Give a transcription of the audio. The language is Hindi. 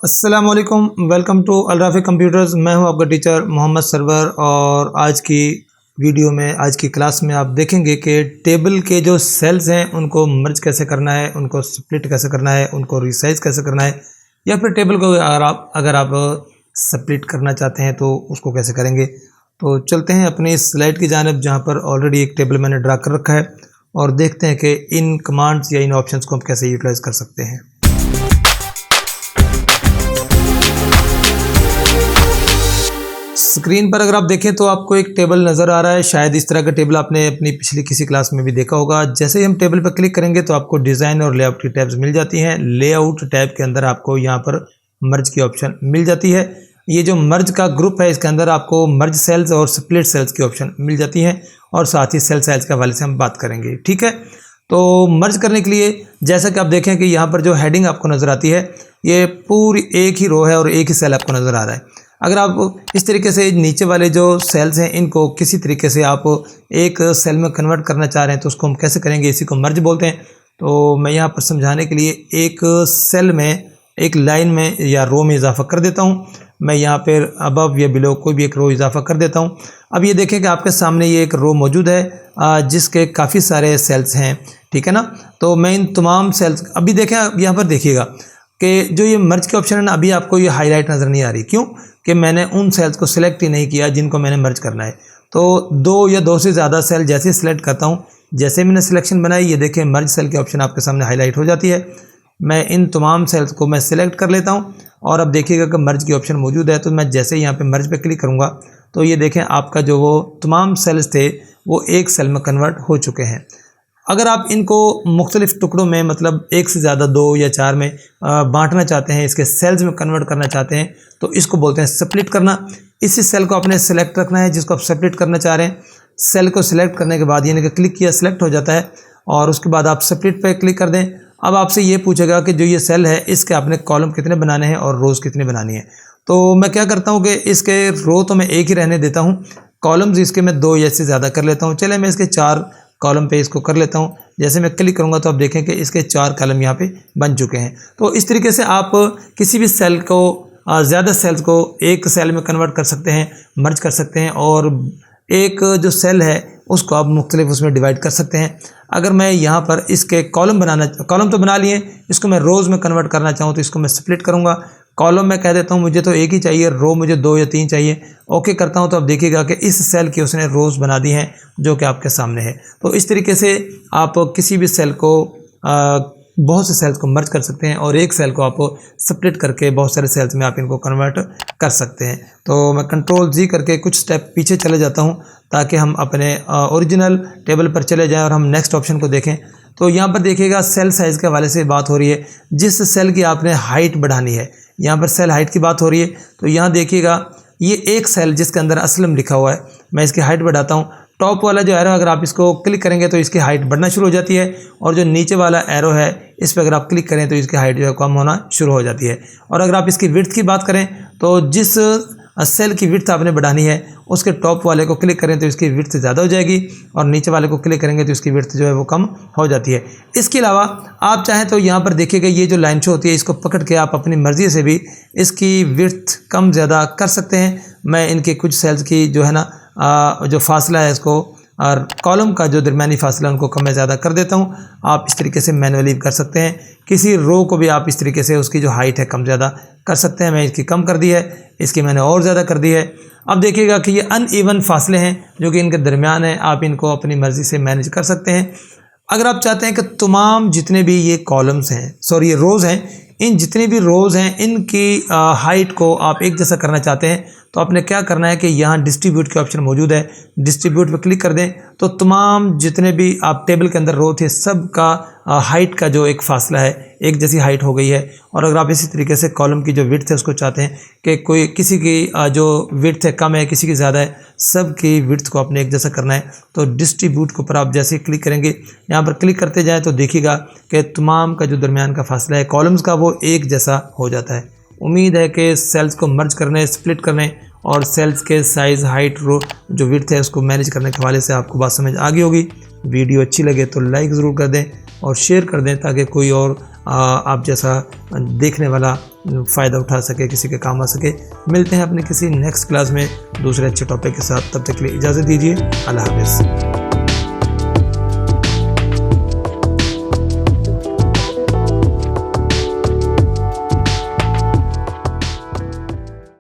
अस्सलाम वालेकुम, वेलकम टू अलराफी कंप्यूटर्स। मैं हूं आपका टीचर मोहम्मद सरवर और आज की वीडियो में, आज की क्लास में आप देखेंगे कि टेबल के जो सेल्स हैं उनको मर्ज कैसे करना है, उनको स्प्लिट कैसे करना है, उनको रिसाइज कैसे करना है, या फिर टेबल को अगर आप स्प्लिट करना चाहते हैं तो उसको कैसे करेंगे। तो चलते हैं अपनी इस स्लाइड की जानिब जहाँ पर ऑलरेडी एक टेबल मैंने ड्रा कर रखा है और देखते हैं कि इन कमांड्स या इन ऑप्शंस को हम कैसे यूटिलाइज कर सकते हैं। स्क्रीन पर अगर आप देखें तो आपको एक टेबल नज़र आ रहा है। शायद इस तरह का टेबल आपने अपनी पिछली किसी क्लास में भी देखा होगा। जैसे ही हम टेबल पर क्लिक करेंगे तो आपको डिज़ाइन और लेआउट की टैब्स मिल जाती हैं। लेआउट टैब के अंदर आपको यहाँ पर मर्ज की ऑप्शन मिल जाती है। ये जो मर्ज का ग्रुप है इसके अंदर आपको मर्ज सेल्स और स्प्लिट सेल्स की ऑप्शन मिल जाती हैं और साथ ही सेल साइज के हवाले से हम बात करेंगे। ठीक है, तो मर्ज करने के लिए जैसा कि आप देखें कि यहाँ पर जो हेडिंग आपको नज़र आती है ये पूरी एक ही रो है और एक ही सेल आपको नज़र आ रहा है। अगर आप इस तरीके से नीचे वाले जो सेल्स हैं इनको किसी तरीके से आप एक सेल में कन्वर्ट करना चाह रहे हैं तो उसको हम कैसे करेंगे, इसी को मर्ज बोलते हैं। तो मैं यहाँ पर समझाने के लिए एक सेल में, एक लाइन में या रो में इजाफा कर देता हूँ। मैं यहाँ पर अबव या बिलो कोई भी एक रो इजाफा कर देता हूँ। अब ये देखें कि आपके सामने ये एक रो मौजूद है जिसके काफ़ी सारे सेल्स हैं। ठीक है ना, तो मैं इन तमाम सेल्स, अभी देखें यहाँ पर देखिएगा कि जो ये मर्ज के ऑप्शन है ना, अभी आपको ये हाईलाइट नज़र नहीं आ रही। क्यों कि मैंने उन सेल्स को सिलेक्ट ही नहीं किया जिनको मैंने मर्ज करना है। तो दो या दो से ज़्यादा सेल जैसे सिलेक्ट करता हूँ, जैसे मैंने सिलेक्शन बनाई, ये देखें मर्ज सेल की ऑप्शन आपके सामने हाईलाइट हो जाती है। मैं इन तमाम सेल्स को मैं सिलेक्ट कर लेता हूँ और अब देखिएगा कि मर्ज की ऑप्शन मौजूद है। तो मैं जैसे ही यहाँ पे मर्ज पे क्लिक करूँगा तो ये देखें आपका जो वो तमाम सेल्स थे वो एक सेल में कन्वर्ट हो चुके हैं। अगर आप इनको मुख्तलिफ़ टुकड़ों में, मतलब एक से ज़्यादा, दो या चार में बांटना चाहते हैं, इसके सेल्स में कन्वर्ट करना चाहते हैं, तो इसको बोलते हैं स्प्लिट करना। इसी सेल को आपने सेलेक्ट रखना है जिसको आप स्प्लिट करना चाह रहे हैं। सेल को सिलेक्ट करने के बाद यानी कि क्लिक किया, सिलेक्ट हो जाता है और उसके बाद आप स्प्लिट पे क्लिक कर दें। अब आपसे ये पूछेगा कि जो ये सेल है इसके आपने कॉलम कितने बनाने हैं और रोज़ कितनी बनानी है। तो मैं क्या करता हूँ कि इसके रो तो मैं एक ही रहने देता हूँ, कॉलम्स इसके मैं दो या से ज़्यादा कर लेता हूँ। चले मैं इसके 4 कॉलम पे इसको कर लेता हूँ। जैसे मैं क्लिक करूँगा तो आप देखें कि इसके 4 कॉलम यहाँ पे बन चुके हैं। तो इस तरीके से आप किसी भी सेल को, ज़्यादा सेल्स को एक सेल में कन्वर्ट कर सकते हैं, मर्ज कर सकते हैं और एक जो सेल है उसको आप मुख्तलिफ उसमें डिवाइड कर सकते हैं। अगर मैं यहाँ पर इसके कॉलम तो बना लिए, इसको मैं रोज़ में कन्वर्ट करना चाहूँ तो इसको मैं स्प्लिट करूँगा। कॉलम में कह देता हूँ मुझे तो एक ही चाहिए, रो मुझे 2 या 3 चाहिए। ओके करता हूँ तो आप देखिएगा कि इस सेल की उसने रोज़ बना दी हैं जो कि आपके सामने है। तो इस तरीके से आप किसी भी सेल को, बहुत से सेल्स को मर्ज कर सकते हैं और एक सेल को आप स्प्लिट करके बहुत सारे सेल्स में आप इनको कन्वर्ट कर सकते हैं। तो मैं Ctrl+G करके कुछ स्टेप पीछे चले जाता हूँ ताकि हम अपने ओरिजिनल टेबल पर चले जाएं और हम नेक्स्ट ऑप्शन को देखें। तो यहाँ पर देखिएगा सेल साइज़ के हवाले से बात हो रही है। जिस सेल की आपने हाइट बढ़ानी है, यहाँ पर सेल हाइट की बात हो रही है। तो यहाँ देखिएगा ये एक सेल जिसके अंदर असलम लिखा हुआ है, मैं इसकी हाइट बढ़ाता हूँ। टॉप वाला जो एरो अगर आप इसको क्लिक करेंगे तो इसकी हाइट बढ़ना शुरू हो जाती है और जो नीचे वाला एरो है इस पर अगर आप क्लिक करें तो इसकी हाइट जो है कम होना शुरू हो जाती है। और अगर आप इसकी विड्थ की बात करें तो जिस सेल की विड्थ आपने बढ़ानी है उसके टॉप वाले को क्लिक करें तो इसकी विड्थ ज़्यादा हो जाएगी और नीचे वाले को क्लिक करेंगे तो इसकी विड्थ जो है वो कम हो जाती है। इसके अलावा आप चाहें तो यहाँ पर देखिएगा ये जो लाइन शो होती है इसको पकड़ के आप अपनी मर्ज़ी से भी इसकी विड्थ कम ज़्यादा कर सकते हैं। मैं इनके कुछ सेल्स की जो है ना जो फासला है इसको और कॉलम का जो दरमियानी फासला उनको कम या ज़्यादा कर देता हूँ। आप इस तरीके से मैनुअली कर सकते हैं। किसी रो को भी आप इस तरीके से उसकी जो हाइट है कम ज़्यादा कर सकते हैं। मैं इसकी कम कर दी है, इसकी मैंने और ज़्यादा कर दी है। अब देखिएगा कि ये अनइवन फासले हैं जो कि इनके दरमियान है, आप इनको अपनी मर्ज़ी से मैनेज कर सकते हैं। अगर आप चाहते हैं कि तमाम जितने भी ये कॉलम्स हैं, सॉरी ये रोज़ हैं, इन जितनी भी रोज़ हैं इनकी हाइट को आप एक जैसा करना चाहते हैं तो आपने क्या करना है कि यहाँ डिस्ट्रीब्यूट के ऑप्शन मौजूद है, डिस्ट्रीब्यूट पे क्लिक कर दें तो तमाम जितने भी आप टेबल के अंदर रो थे सब का हाइट का जो एक फासला है एक जैसी हाइट हो गई है। और अगर आप इसी तरीके से कॉलम की जो विड्थ है उसको चाहते हैं कि कोई किसी की जो विड्थ है कम है, किसी की ज़्यादा है, सब की विड्थ को आपने एक जैसा करना है तो डिस्ट्रीब्यूट के ऊपर आप जैसे ही क्लिक करेंगे, यहाँ पर क्लिक करते जाएँ तो देखिएगा कि तमाम का जो दरमियान का फासला है कॉलम्स का वो एक जैसा हो जाता है। उम्मीद है कि सेल्स को मर्ज करने, स्प्लिट करने और सेल्स के साइज़, हाइट, रो जो विड्थ है उसको मैनेज करने के हवाले से आपको बात समझ आ गई होगी। वीडियो अच्छी लगे तो लाइक ज़रूर कर दें और शेयर कर दें ताकि कोई और आप जैसा देखने वाला फ़ायदा उठा सके, किसी के काम आ सके। मिलते हैं अपने किसी नेक्स्ट क्लास में दूसरे अच्छे टॉपिक के साथ। तब तक के लिए इजाज़त दीजिए। अल्लाह हाफ़िज़।